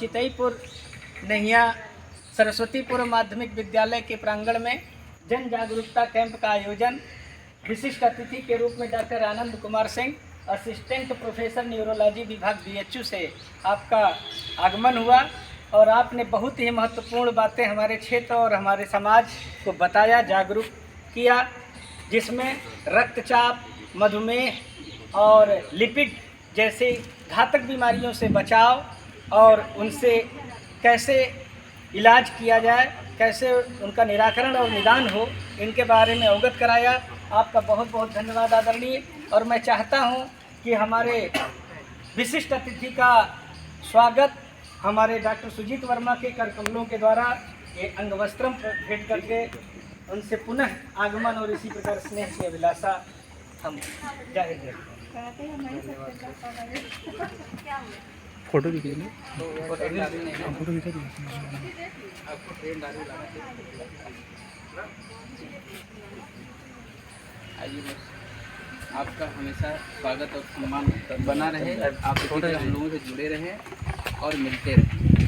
चितईपुर नहिया सरस्वतीपुर माध्यमिक विद्यालय के प्रांगण में जन जागरूकता कैंप का आयोजन विशिष्ट अतिथि के रूप में doctor Anand Kumar Singh, assistant professor neurology विभाग BHU से आपका आगमन हुआ और आपने बहुत ही महत्वपूर्ण बातें हमारे क्षेत्र और हमारे समाज को बताया, जागरूक किया, जिसमें रक्तचाप, मधुमेह और लिपिड जैसे घातक बीमारियों से बचाव और उनसे कैसे इलाज किया जाए, कैसे उनका निराकरण और निदान हो, इनके बारे में अवगत कराया। आपका बहुत बहुत धन्यवाद आदरणीय। और मैं चाहता हूं कि हमारे विशिष्ट अतिथि का स्वागत हमारे डॉक्टर सुजीत वर्मा के करकमलों के द्वारा ये अंगवस्त्रम भेंट करके उनसे पुनः आगमन और इसी प्रकार स्नेह की अभिलाषा हम जाहिर करते हैं। फोटो दिखा दीजिए। आपका हमेशा स्वागत और सम्मान बना रहे, आप हम लोगों से जुड़े रहें और मिलते रहें।